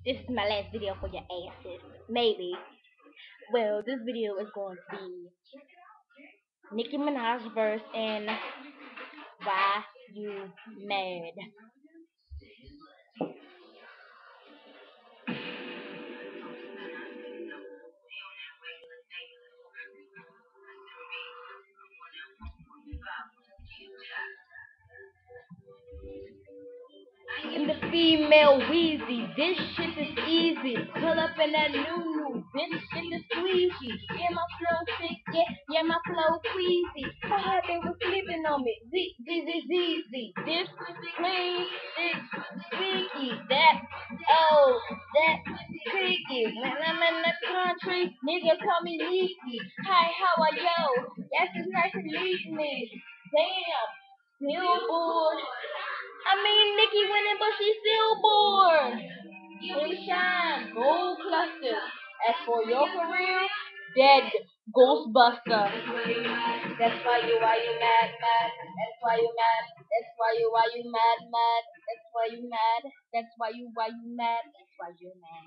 This is my last video for your asses. Maybe. Well, this video is going to be Nicki Minaj verse and Why You Mad. And the female Wheezy, this shit is easy. Pull up in that new, this shit is squeezy. Yeah, my flow sick, yeah, my flow queasy. I heard they was sleeping on me. Z. This clean, this squeaky, that, oh, that creaky. When I'm in the country, nigga call me Leaky. Hi, how are you? Yes, it's nice to meet me. Damn, billboard. I mean, Nikki winning, but she's still bored. Him shine, gold cluster. As for your career, dead Ghostbuster. That's why you mad, mad. That's why you mad. Why you mad, mad. That's why you mad. That's why you mad. That's why you're mad.